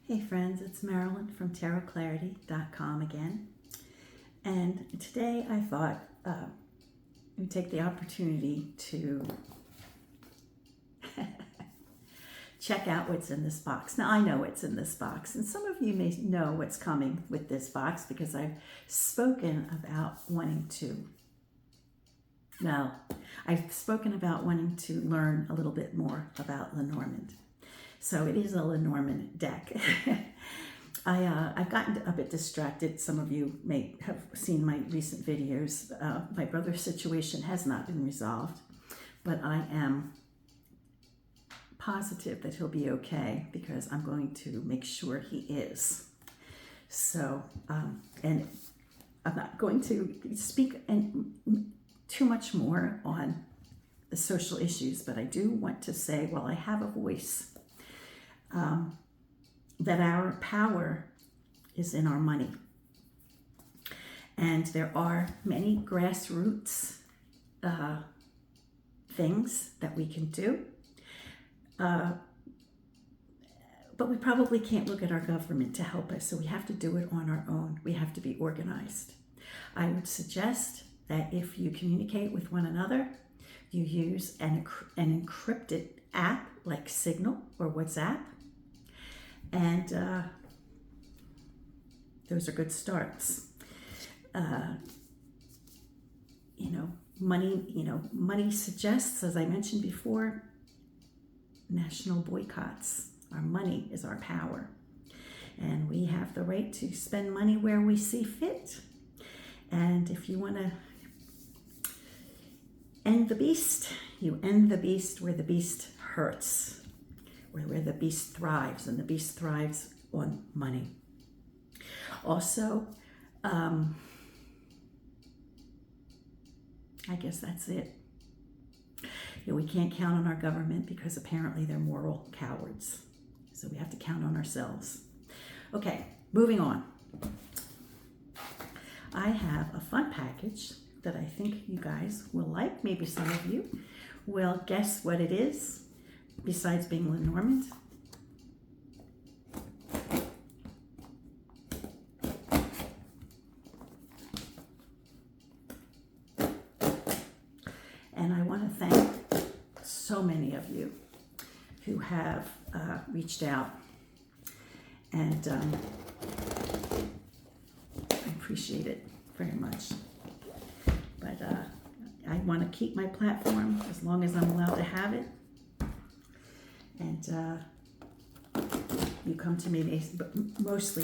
Hey friends, it's Marilyn from tarotclarity.com again. And today I thought we'd take the opportunity to check out what's in this box. Now I know what's in this box, and some of you may know what's coming with this box because I've spoken about wanting to learn a little bit more about Lenormand. So it is a Lenormand deck. I've gotten a bit distracted. Some of you may have seen my recent videos. My brother's situation has not been resolved, but I am positive that he'll be okay because I'm going to make sure he is. So, and I'm not going to speak too much more on the social issues, but I do want to say, while I have a voice, that our power is in our money. And there are many grassroots things that we can do. But we probably can't look at our government to help us, so we have to do it on our own. We have to be organized. I would suggest that if you communicate with one another, you use an encrypted app like Signal or WhatsApp, and those are good starts. Money suggests, as I mentioned before, national boycotts. Our money is our power, and we have the right to spend money where we see fit. And if you want to end the beast, you end the beast where the beast hurts, where the beast thrives, and the beast thrives on money. Also, I guess that's it. We can't count on our government because apparently they're moral cowards. So we have to count on ourselves. Okay, moving on. I have a fun package that I think you guys will like. Maybe some of you will guess what it is, besides being Lenormand. And I want to thank so many of you who have reached out, and I appreciate it very much. But I want to keep my platform as long as I'm allowed to have it. And you come to me mostly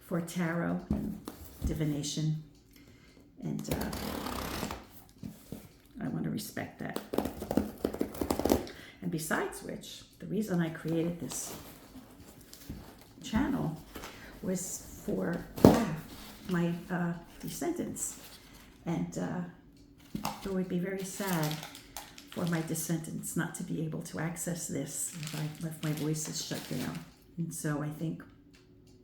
for tarot and divination, and I want to respect that. And besides which, the reason I created this channel was for my descendants. And it would be very sad for my descendants not to be able to access this if my voice is shut down. And so I think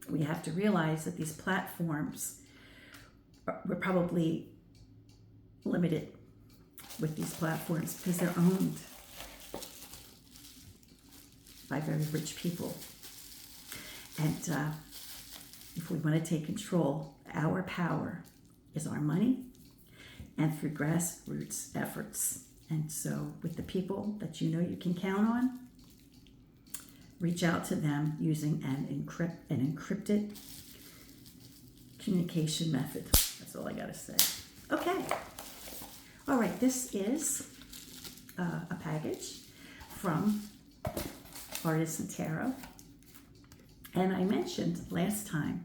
we have to realize that these platforms, we're probably limited with these platforms because they're owned by very rich people. And if we want to take control, our power is our money and through grassroots efforts. And so with the people that you know you can count on, reach out to them using an encrypted communication method. That's all I got to say. Okay. All right, this is a package from Artisan Tarot. And I mentioned last time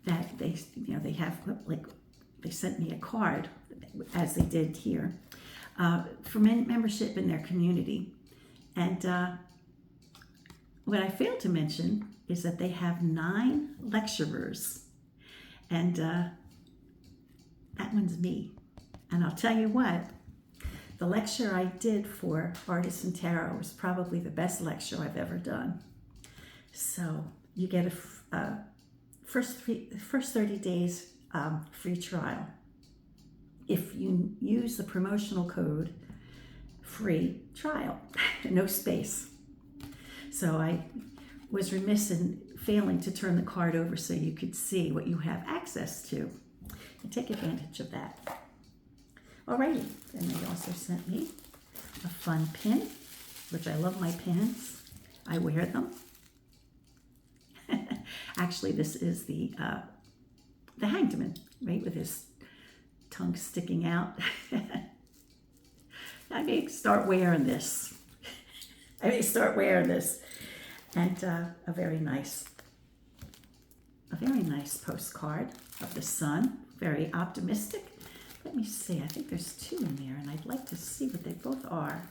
that they sent me a card, as they did here, for membership in their community. And what I failed to mention is that they have 9 lecturers, and that one's me. And I'll tell you what, the lecture I did for Artisan Tarot was probably the best lecture I've ever done. So you get a first 30 days free trial. If you use the promotional code free trial, no space. So I was remiss in failing to turn the card over so you could see what you have access to and take advantage of that. Alrighty, and they also sent me a fun pin, which I love my pins. I wear them. Actually, this is the Hanged Man, right, with his tongue sticking out. I may start wearing this. And a very nice postcard of the sun, very optimistic. Let me see, I think there's 2 in there, and I'd like to see what they both are.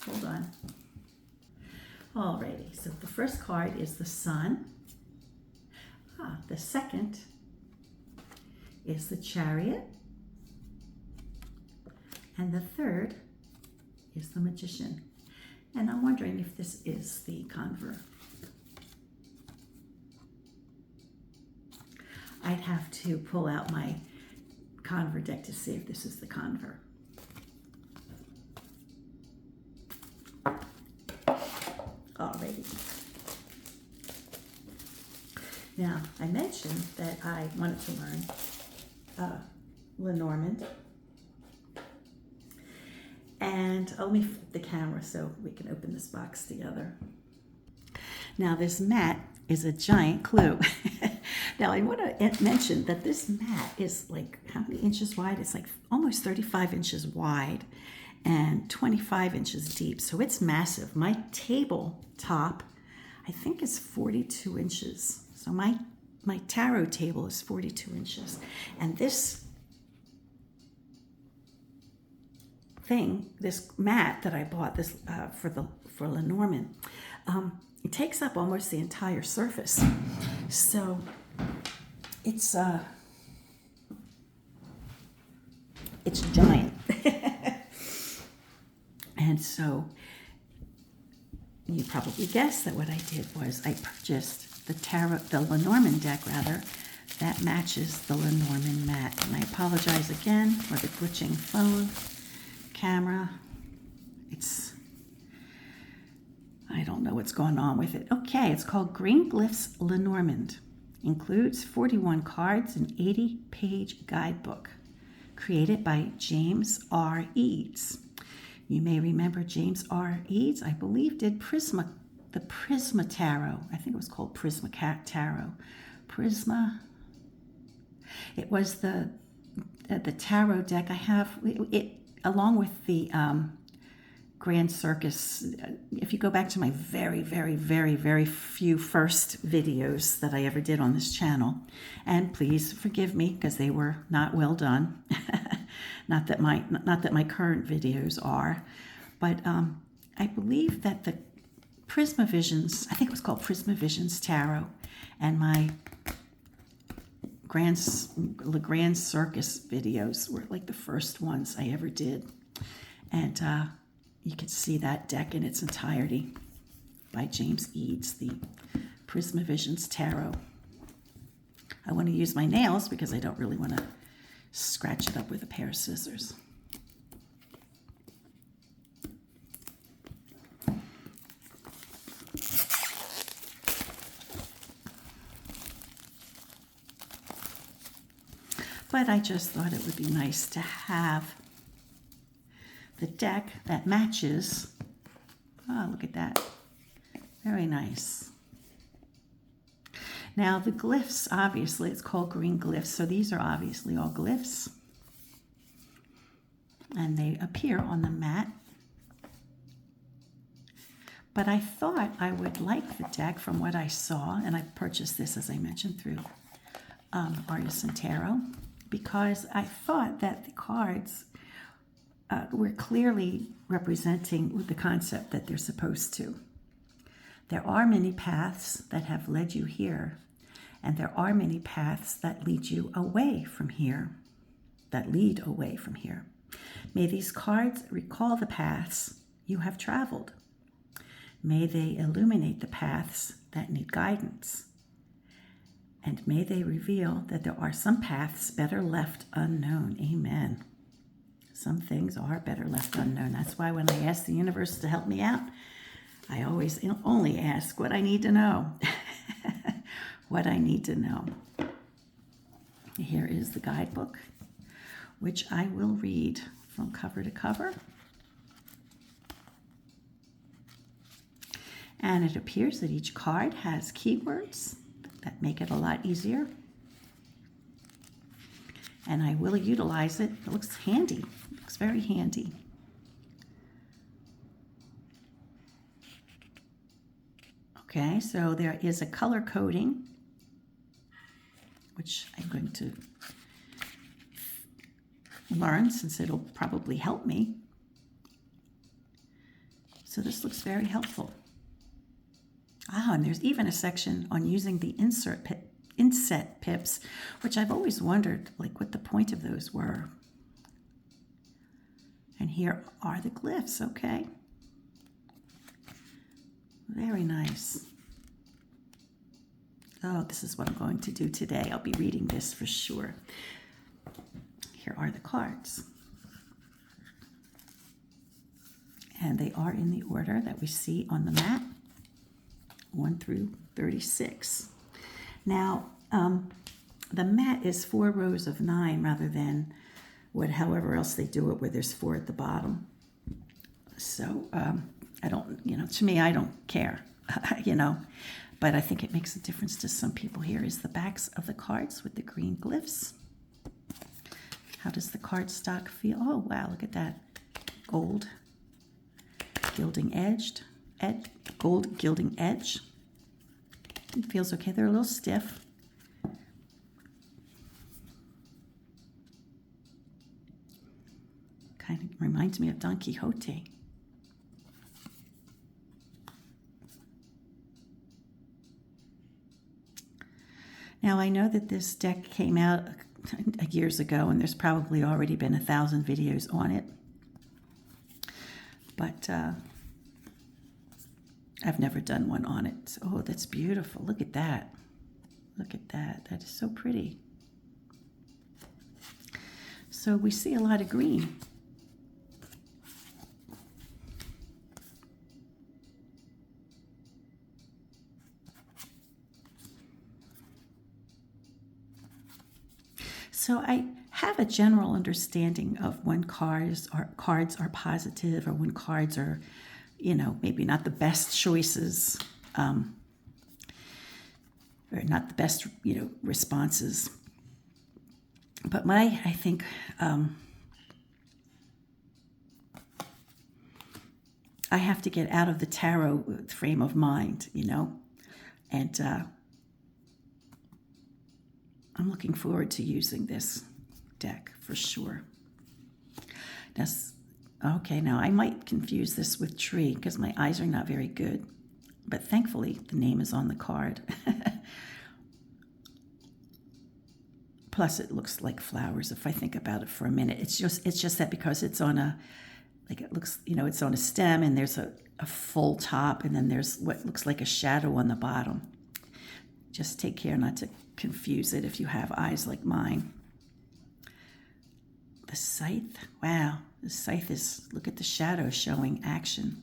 Hold on. Alrighty, so the first card is the sun. The second is the Chariot. And the third is the Magician. And I'm wondering if this is the Conver. I'd have to pull out my Conver deck to see if this is the Conver. Alrighty. Now, I mentioned that I wanted to learn Lenormand. And let me flip the camera so we can open this box together. Now, this mat is a giant clue. Now, I want to mention that this mat is like, how many inches wide? It's like almost 35 inches wide and 25 inches deep. So it's massive. My tabletop, I think, is 42 inches. So my tarot table is 42 inches. And this mat that I bought for Lenormand, it takes up almost the entire surface. So it's giant. And so you probably guessed that what I did was I purchased the Lenormand deck rather, that matches the Lenormand mat. And I apologize again for the glitching phone camera. I don't know what's going on with it. Okay, it's called Green Glyphs Lenormand. Includes 41 cards and 80-page guidebook. Created by James R. Eads. You may remember James R. Eads, I believe, did the Prisma Tarot. I think it was called Prisma Tarot. Prisma. It was the tarot deck. I have it along with the Grand Circus. If you go back to my very, very, very, very few first videos that I ever did on this channel, and please forgive me because they were not well done. Not that my current videos are, but I believe that the Prisma Visions, I think it was called Prisma Visions Tarot, and my Grand Circus videos were like the first ones I ever did. And you can see that deck in its entirety by James Eads, the Prisma Visions Tarot. I want to use my nails because I don't really want to scratch it up with a pair of scissors. But I just thought it would be nice to have the deck that matches. Oh, look at that. Very nice. Now the glyphs, obviously, it's called Green Glyphs, so these are obviously all glyphs. And they appear on the mat. But I thought I would like the deck from what I saw, and I purchased this, as I mentioned, through Artisan Tarot, because I thought that the cards were clearly representing the concept that they're supposed to. There are many paths that have led you here, and there are many paths that lead you away from here, May these cards recall the paths you have traveled. May they illuminate the paths that need guidance. And may they reveal that there are some paths better left unknown. Amen. Some things are better left unknown. That's why when I asked the universe to help me out, I always only ask what I need to know. What I need to know. Here is the guidebook, which I will read from cover to cover. And it appears that each card has keywords that make it a lot easier. And I will utilize it. It looks handy. It looks very handy. Okay, so there is a color coding, which I'm going to learn since it'll probably help me. So this looks very helpful. Ah, and there's even a section on using the inset pips, which I've always wondered, like, what the point of those were. And here are the glyphs, okay? Very nice. Oh, this is what I'm going to do today. I'll be reading this for sure. Here are the cards. And they are in the order that we see on the mat, 1 through 36. Now, the mat is 4 rows of 9 rather than however else they do it, where there's 4 at the bottom. So I don't, to me, I don't care, but I think it makes a difference to some people. Here is the backs of the cards with the green glyphs. How does the cardstock feel? Oh, wow, look at that. Gold gilding gold gilding edge. It feels okay. They're a little stiff. Kind of reminds me of Don Quixote. Now, I know that this deck came out years ago, and there's probably already been 1,000 videos on it. But I've never done one on it. Oh, that's beautiful. Look at that. Look at that. That is so pretty. So we see a lot of green. So I have a general understanding of when cards are positive, or when cards are, maybe not the best choices, or not the best, responses. But I think I have to get out of the tarot frame of mind, and I'm looking forward to using this deck for sure. Okay, now I might confuse this with tree because my eyes are not very good, but thankfully the name is on the card. Plus it looks like flowers if I think about it for a minute. It's just that because it's on it's on a stem, and there's a full top, and then there's what looks like a shadow on the bottom. Just take care not to confuse it if you have eyes like mine. The scythe, wow, the scythe is, look at the shadow showing action.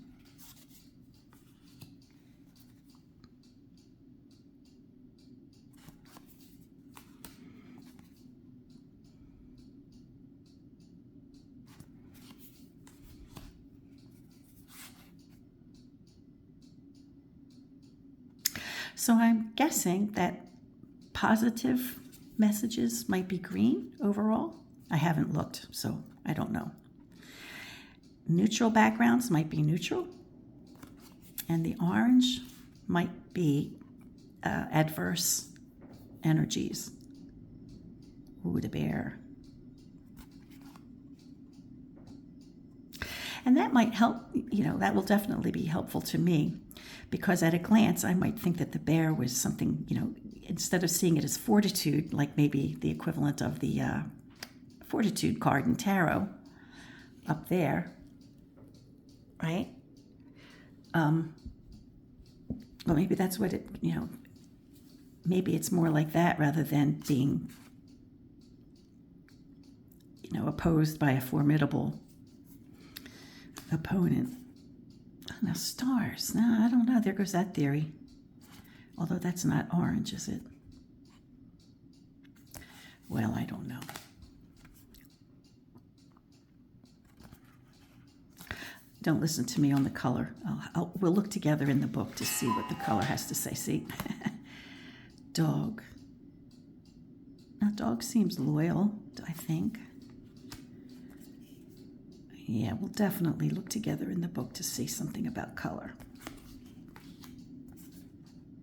So I'm guessing that positive messages might be green overall. I haven't looked, so I don't know. Neutral backgrounds might be neutral. And the orange might be adverse energies. Ooh, the bear. And that might help, that will definitely be helpful to me, because at a glance, I might think that the bear was something, instead of seeing it as fortitude, like maybe the equivalent of the fortitude card in tarot up there, right? Well, maybe that's what it, maybe it's more like that rather than being, opposed by a formidable opponent. Now stars. No, I don't know. There goes that theory. Although that's not orange, is it? Well, I don't know. Don't listen to me on the color. We'll look together in the book to see what the color has to say. See? Dog. Now, dog seems loyal, I think. Yeah, we'll definitely look together in the book to see something about color.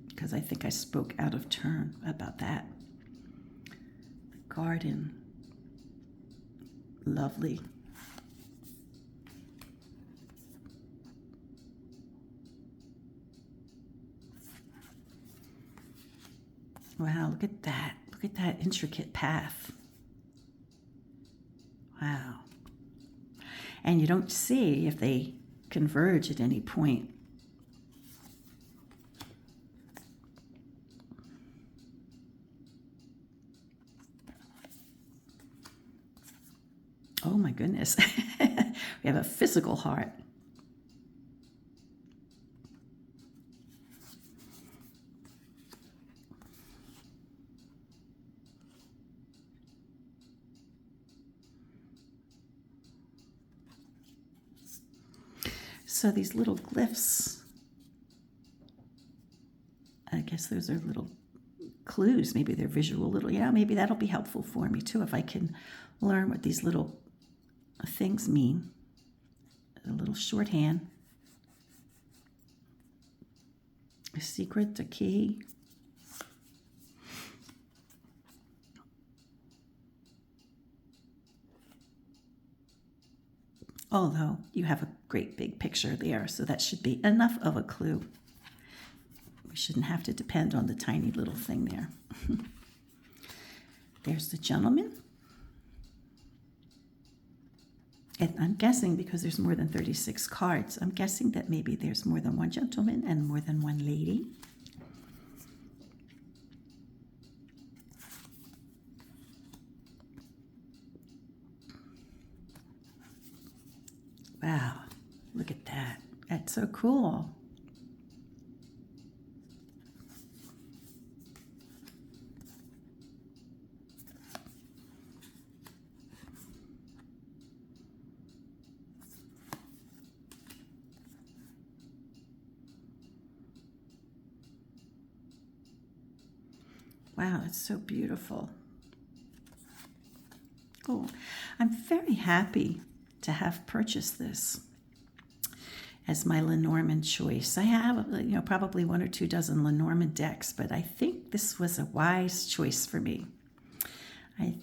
Because I think I spoke out of turn about that. The garden. Lovely. Wow, look at that. Look at that intricate path. Wow. And you don't see if they converge at any point. Oh my goodness. We have a physical heart. So these little glyphs, I guess those are little clues. Maybe they're visual little, yeah, maybe that'll be helpful for me too if I can learn what these little things mean. A little shorthand. A secret, a key. Although you have a great big picture there, so that should be enough of a clue. We shouldn't have to depend on the tiny little thing there. There's the gentleman. And I'm guessing, because there's more than 36 cards, I'm guessing that maybe there's more than one gentleman and more than one lady. Wow, look at that. That's so cool. Wow, that's so beautiful. Oh, I'm very happy to have purchased this as my Lenormand choice. I have, probably 1 or 2 dozen Lenormand decks, but I think this was a wise choice for me. I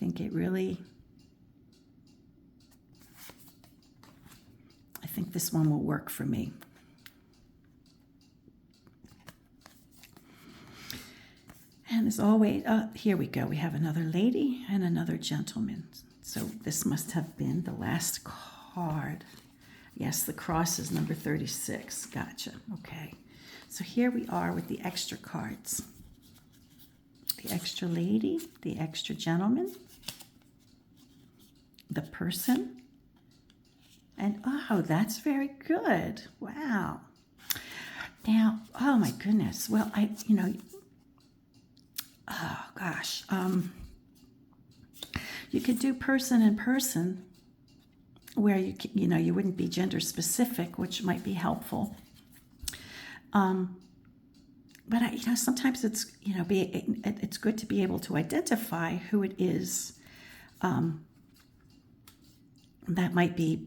think this one will work for me. And as always, here we go. We have another lady and another gentleman. So this must have been the last card. Yes, the cross is number 36. Gotcha. Okay. So here we are with the extra cards. The extra lady, the extra gentleman, the person. And oh, that's very good. Wow. Now, oh my goodness. Well, oh gosh. You could do person and person, where you wouldn't be gender specific, which might be helpful. But sometimes it's it's good to be able to identify who it is that might be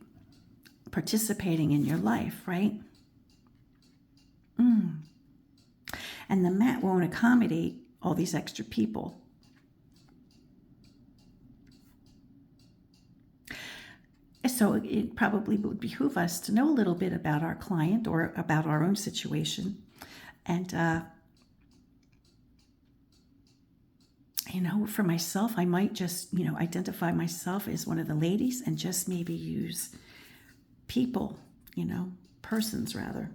participating in your life, right? And the mat won't accommodate all these extra people. So it probably would behoove us to know a little bit about our client or about our own situation. And, for myself, I might just, identify myself as one of the ladies and just maybe use people, persons rather,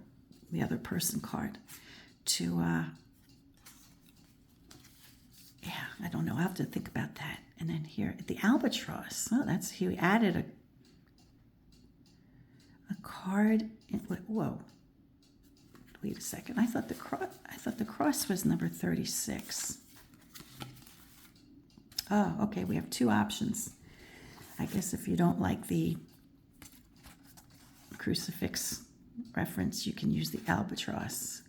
the other person card to, I don't know. I'll have to think about that. And then here, the albatross. Oh, he added a card. Whoa. Wait a second. I thought the cross was number 36. Oh, okay. We have two options. I guess if you don't like the crucifix reference, you can use the albatross.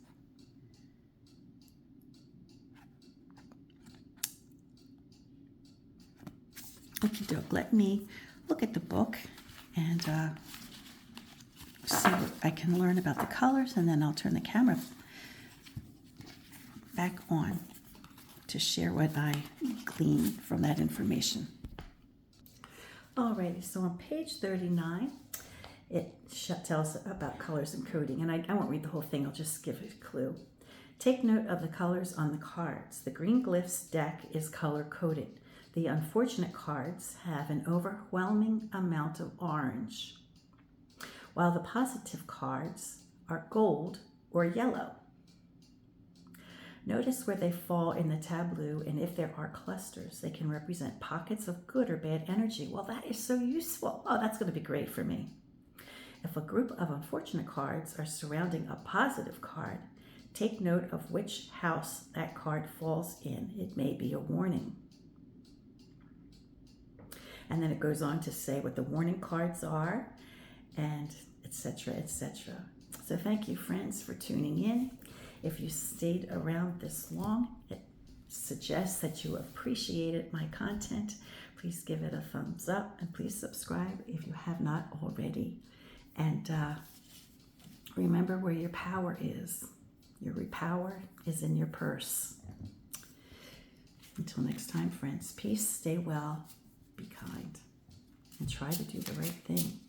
Okie doke. Let me look at the book and see what I can learn about the colors, and then I'll turn the camera back on to share what I glean from that information. Alrighty, so on page 39, it tells about colors and coding, and I won't read the whole thing, I'll just give a clue. Take note of the colors on the cards. The green Glyphs deck is color-coded. The unfortunate cards have an overwhelming amount of orange, while the positive cards are gold or yellow. Notice where they fall in the tableau, and if there are clusters, they can represent pockets of good or bad energy. Well, that is so useful. Oh, that's going to be great for me. If a group of unfortunate cards are surrounding a positive card, take note of which house that card falls in. It may be a warning. And then it goes on to say what the warning cards are, and etc., etc. So thank you, friends, for tuning in. If you stayed around this long, it suggests that you appreciated my content. Please give it a thumbs up, and please subscribe if you have not already. And remember where your power is. Your power is in your purse. Until next time, friends, peace, stay well, be kind, and try to do the right thing.